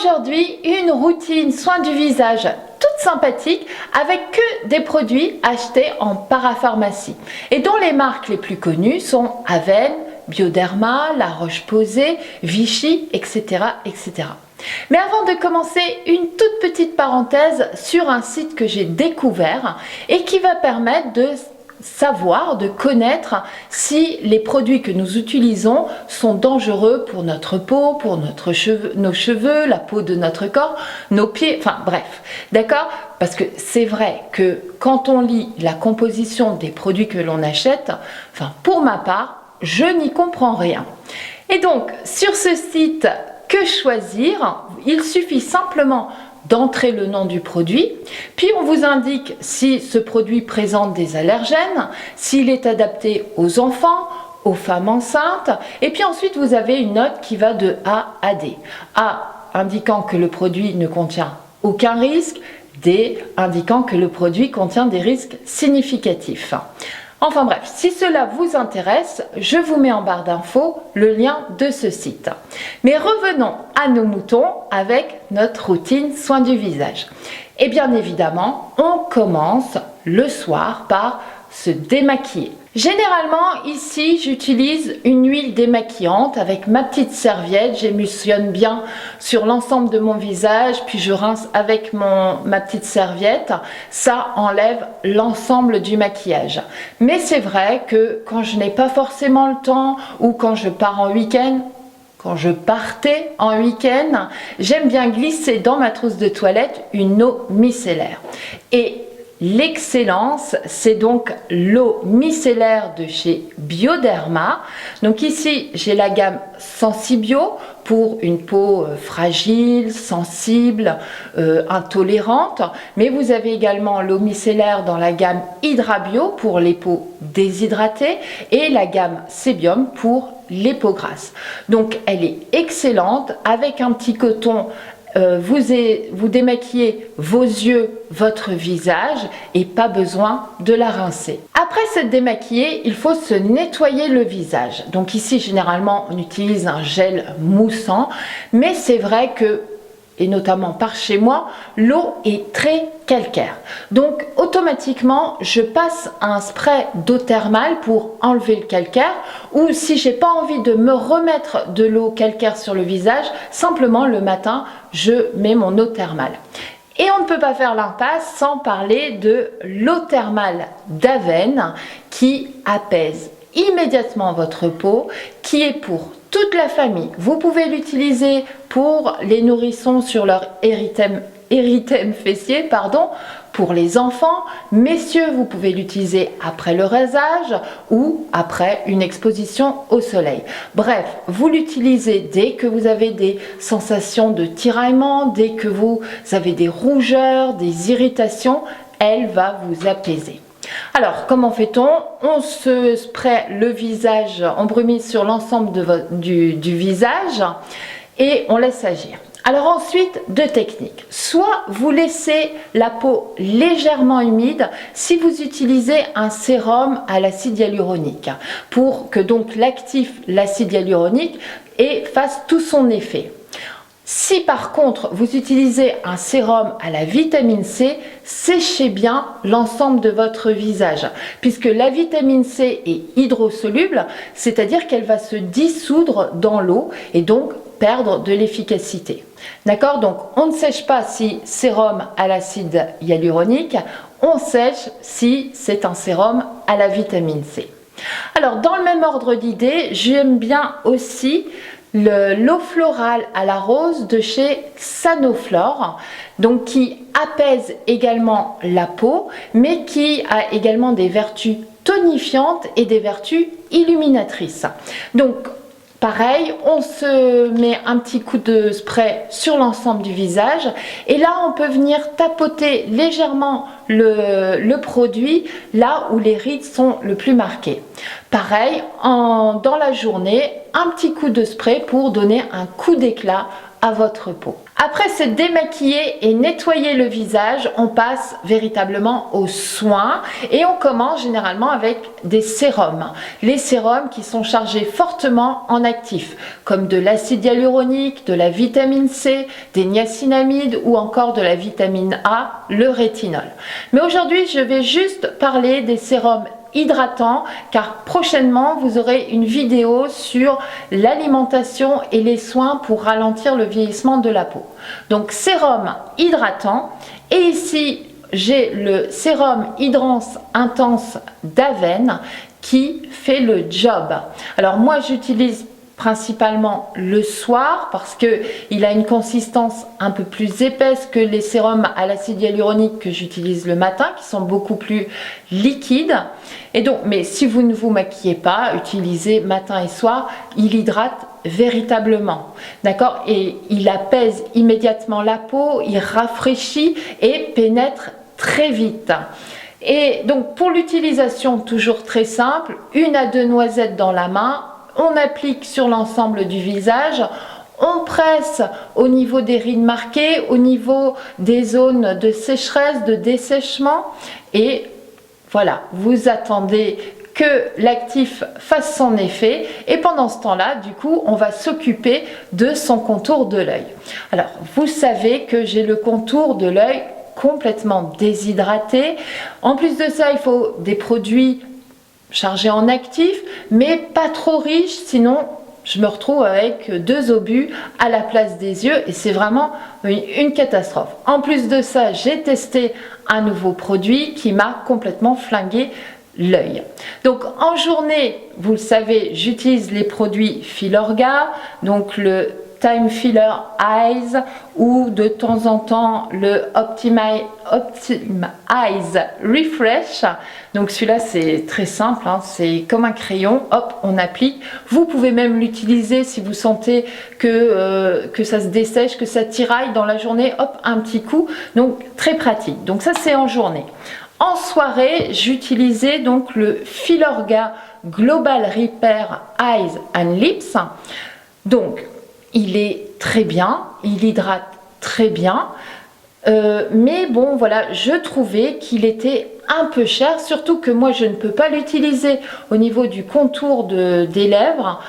aujourd'hui une routine soin du visage toute sympathique avec que des produits achetés en parapharmacie et dont les marques les plus connues sont Avène, Bioderma, La Roche-Posay, Vichy, etc., etc. Mais avant de commencer, une toute petite parenthèse sur un site que j'ai découvert et qui va permettre de savoir, de connaître si les produits que nous utilisons sont dangereux pour notre peau, pour nos cheveux, la peau de notre corps, nos pieds, enfin bref, d'accord? Parce que c'est vrai que quand on lit la composition des produits que l'on achète, enfin pour ma part, je n'y comprends rien. Et donc sur ce site, que choisir? Il suffit simplement d'entrer le nom du produit, puis on vous indique si ce produit présente des allergènes, s'il est adapté aux enfants, aux femmes enceintes, et puis ensuite vous avez une note qui va de A à D. A indiquant que le produit ne contient aucun risque, D indiquant que le produit contient des risques significatifs. Enfin bref, si cela vous intéresse, je vous mets en barre d'infos le lien de ce site. Mais revenons à nos moutons avec notre routine soin du visage. Et bien évidemment, on commence le soir par se démaquiller. Généralement, ici, j'utilise une huile démaquillante avec ma petite serviette. J'émulsionne bien sur l'ensemble de mon visage, puis je rince avec ma petite serviette. Ça enlève l'ensemble du maquillage. Mais c'est vrai que quand je n'ai pas forcément le temps ou quand je pars en week-end, quand je partais en week-end, j'aime bien glisser dans ma trousse de toilette une eau micellaire. Et l'excellence, c'est donc l'eau micellaire de chez Bioderma. Donc ici, j'ai la gamme Sensibio pour une peau fragile, sensible, intolérante. Mais vous avez également l'eau micellaire dans la gamme Hydrabio pour les peaux déshydratées et la gamme Sebium pour les peaux grasses. Donc elle est excellente avec un petit coton. Vous démaquillez vos yeux, votre visage et pas besoin de la rincer. Après s'être démaquillé, il faut se nettoyer le visage. Donc ici, généralement, on utilise un gel moussant, mais c'est vrai que, et notamment par chez moi, l'eau est très calcaire. Donc automatiquement, je passe un spray d'eau thermale pour enlever le calcaire, ou si j'ai pas envie de me remettre de l'eau calcaire sur le visage, simplement le matin, je mets mon eau thermale. Et on ne peut pas faire l'impasse sans parler de l'eau thermale d'Avène qui apaise immédiatement votre peau, qui est pour toute la famille. Vous pouvez l'utiliser pour les nourrissons sur leur érythème fessier, pour les enfants. Messieurs, vous pouvez l'utiliser après le rasage ou après une exposition au soleil. Bref, vous l'utilisez dès que vous avez des sensations de tiraillement, dès que vous avez des rougeurs, des irritations, elle va vous apaiser. Alors, comment fait-on? On se spraye le visage, on brumise sur l'ensemble du visage et on laisse agir. Alors ensuite, deux techniques. Soit vous laissez la peau légèrement humide si vous utilisez un sérum à l'acide hyaluronique pour que donc l'actif, l'acide hyaluronique, fasse tout son effet. Si par contre vous utilisez un sérum à la vitamine C, séchez bien l'ensemble de votre visage puisque la vitamine C est hydrosoluble, c'est-à-dire qu'elle va se dissoudre dans l'eau et donc perdre de l'efficacité. D'accord? Donc on ne sèche pas si sérum à l'acide hyaluronique, on sèche si c'est un sérum à la vitamine C. Alors dans le même ordre d'idée, j'aime bien aussi l'eau florale à la rose de chez Sanoflore, donc qui apaise également la peau, mais qui a également des vertus tonifiantes et des vertus illuminatrices. Donc pareil, on se met un petit coup de spray sur l'ensemble du visage et là on peut venir tapoter légèrement le produit là où les rides sont le plus marquées. Pareil, dans la journée, un petit coup de spray pour donner un coup d'éclat à votre peau. Après s'être démaquillé et nettoyer le visage, on passe véritablement aux soins et on commence généralement avec des sérums. Les sérums qui sont chargés fortement en actifs, comme de l'acide hyaluronique, de la vitamine C, des niacinamides ou encore de la vitamine A, le rétinol. Mais aujourd'hui, je vais juste parler des sérums hydratant, car prochainement vous aurez une vidéo sur l'alimentation et les soins pour ralentir le vieillissement de la peau. Donc sérum hydratant, et ici j'ai le sérum Hydrance Intense d'Aven qui fait le job. Alors moi j'utilise principalement le soir parce que il a une consistance un peu plus épaisse que les sérums à l'acide hyaluronique que j'utilise le matin, qui sont beaucoup plus liquides. Et donc, mais si vous ne vous maquillez pas, utilisez matin et soir, il hydrate véritablement, d'accord, et il apaise immédiatement la peau, il rafraîchit et pénètre très vite. Et donc pour l'utilisation, toujours très simple, 1 à 2 noisettes dans la main. On applique sur l'ensemble du visage, on presse au niveau des rides marquées, au niveau des zones de sécheresse, de dessèchement, et voilà, vous attendez que l'actif fasse son effet, et pendant ce temps-là, du coup, on va s'occuper de son contour de l'œil. Alors, vous savez que j'ai le contour de l'œil complètement déshydraté. En plus de ça, il faut des produits chargé en actif, mais pas trop riche, sinon je me retrouve avec 2 obus à la place des yeux et c'est vraiment une catastrophe. En plus de ça, j'ai testé un nouveau produit qui m'a complètement flingué l'œil. Donc en journée, vous le savez, j'utilise les produits Filorga, donc le Time Filler Eyes ou de temps en temps le Optime Eyes Refresh. Donc celui-là c'est très simple, hein, c'est comme un crayon, hop, on applique. Vous pouvez même l'utiliser si vous sentez que ça se dessèche, que ça tiraille dans la journée, hop, un petit coup. Donc très pratique. Donc ça c'est en journée. En soirée, j'utilisais donc le Filorga Global Repair Eyes and Lips. Donc il est très bien, il hydrate très bien, mais bon voilà, je trouvais qu'il était un peu cher, surtout que moi je ne peux pas l'utiliser au niveau du contour des lèvres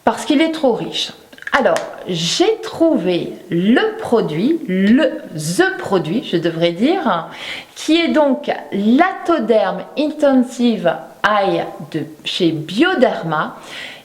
parce qu'il est trop riche. Alors j'ai trouvé le produit, the produit je devrais dire, qui est donc l'Atoderm Intensive Eye de chez Bioderma.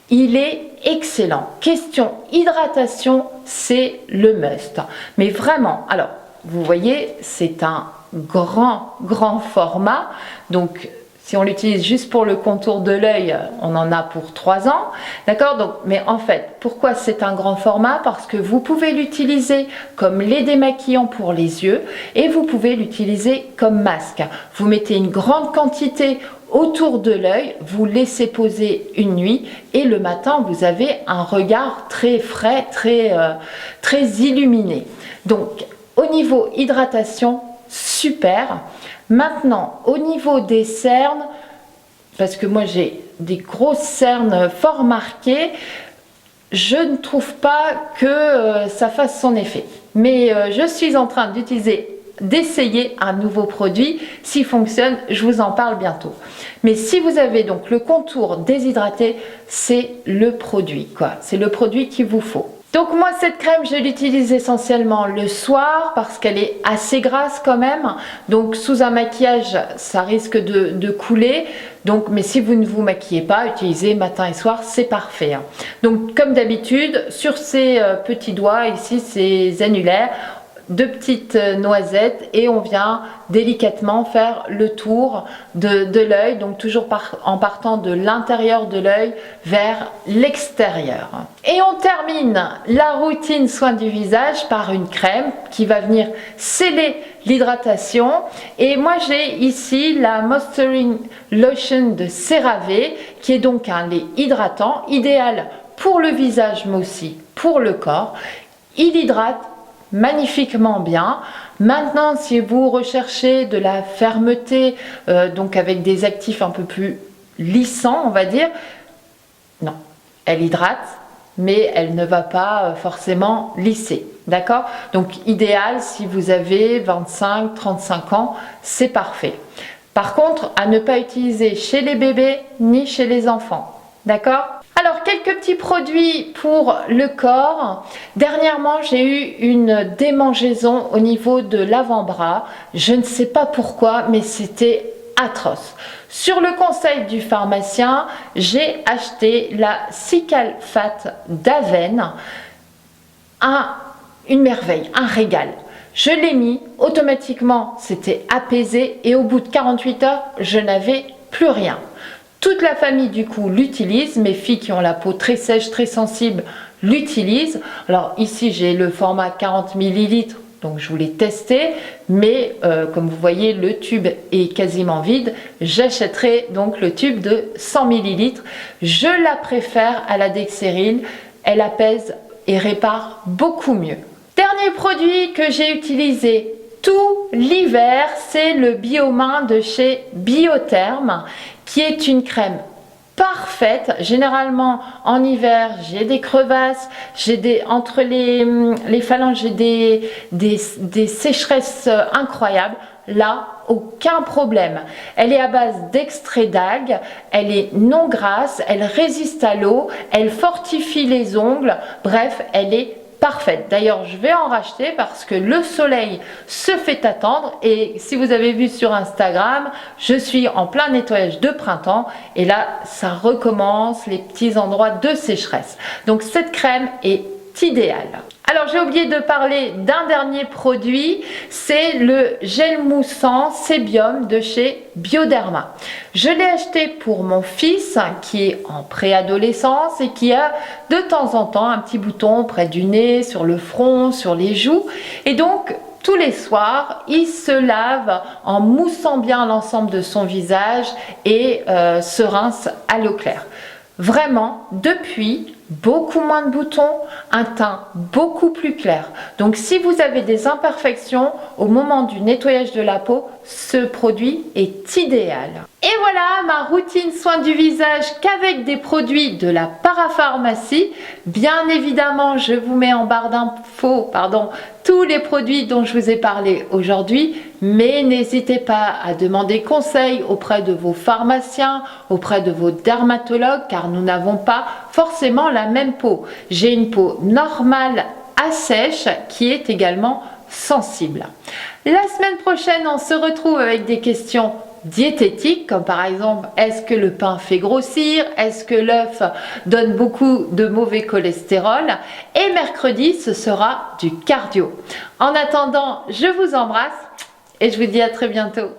Il est excellent. Question hydratation, c'est le must. Mais vraiment, alors, vous voyez, c'est un grand format. Donc, si on l'utilise juste pour le contour de l'œil, on en a pour 3 ans. D'accord? Donc, mais en fait, pourquoi c'est un grand format? Parce que vous pouvez l'utiliser comme lait démaquillant pour les yeux et vous pouvez l'utiliser comme masque. Vous mettez une grande quantité autour de l'œil, vous laissez poser une nuit et le matin vous avez un regard très frais, très illuminé. Donc au niveau hydratation, super. Maintenant au niveau des cernes, parce que moi j'ai des grosses cernes fort marquées, je ne trouve pas que ça fasse son effet. Mais je suis en train d'essayer un nouveau produit. S'il fonctionne, je vous en parle bientôt. Mais si vous avez donc le contour déshydraté, c'est le produit, quoi. C'est le produit qu'il vous faut. Donc moi cette crème je l'utilise essentiellement le soir parce qu'elle est assez grasse quand même, donc sous un maquillage ça risque de couler, donc mais si vous ne vous maquillez pas, utilisez matin et soir, c'est parfait. Donc comme d'habitude sur ces petits doigts ici, ces annulaires, 2 petites noisettes et on vient délicatement faire le tour de l'œil, donc toujours en partant de l'intérieur de l'œil vers l'extérieur. Et on termine la routine soin du visage par une crème qui va venir sceller l'hydratation. Et moi j'ai ici la Moisturizing Lotion de CeraVe qui est donc un lait hydratant idéal pour le visage mais aussi pour le corps. Il hydrate magnifiquement bien. Maintenant, si vous recherchez de la fermeté, donc avec des actifs un peu plus lissants, on va dire, non, elle hydrate, mais elle ne va pas forcément lisser. D'accord? Donc idéal si vous avez 25-35 ans, c'est parfait. Par contre, à ne pas utiliser chez les bébés ni chez les enfants. D'accord? Alors, quelques petits produits pour le corps. Dernièrement, j'ai eu une démangeaison au niveau de l'avant-bras. Je ne sais pas pourquoi, mais c'était atroce. Sur le conseil du pharmacien, j'ai acheté la Cicalfate d'Aven. Une merveille, un régal. Je l'ai mis, automatiquement, c'était apaisé et au bout de 48 heures, je n'avais plus rien. Toute la famille du coup l'utilise, mes filles qui ont la peau très sèche, très sensible l'utilisent. Alors ici j'ai le format 40 ml, donc je voulais tester, mais comme vous voyez le tube est quasiment vide. J'achèterai donc le tube de 100 ml. Je la préfère à la Dexeryl, elle apaise et répare beaucoup mieux. Dernier produit que j'ai utilisé tout l'hiver, c'est le Biomain de chez Biotherm, qui est une crème parfaite. Généralement en hiver j'ai des crevasses, entre les phalanges j'ai des sécheresses incroyables. Là, aucun problème. Elle est à base d'extrait d'algues, elle est non grasse, elle résiste à l'eau, elle fortifie les ongles, bref, elle est parfaite. D'ailleurs, je vais en racheter parce que le soleil se fait attendre et si vous avez vu sur Instagram, je suis en plein nettoyage de printemps et là, ça recommence les petits endroits de sécheresse. Donc, cette crème est idéale. Alors, j'ai oublié de parler d'un dernier produit, c'est le gel moussant Sébium de chez Bioderma. Je l'ai acheté pour mon fils qui est en préadolescence et qui a de temps en temps un petit bouton près du nez, sur le front, sur les joues. Et donc, tous les soirs, il se lave en moussant bien l'ensemble de son visage et se rince à l'eau claire. Vraiment, depuis, beaucoup moins de boutons, un teint beaucoup plus clair. Donc si vous avez des imperfections au moment du nettoyage de la peau, ce produit est idéal. Et voilà ma routine soin du visage qu'avec des produits de la parapharmacie. Bien évidemment, je vous mets en barre d'infos, tous les produits dont je vous ai parlé aujourd'hui, mais n'hésitez pas à demander conseil auprès de vos pharmaciens, auprès de vos dermatologues, car nous n'avons pas forcément la même peau. J'ai une peau normale à sèche qui est également sensible. La semaine prochaine, on se retrouve avec des questions diététiques, comme par exemple, est-ce que le pain fait grossir? Est-ce que l'œuf donne beaucoup de mauvais cholestérol? Et mercredi, ce sera du cardio. En attendant, je vous embrasse et je vous dis à très bientôt.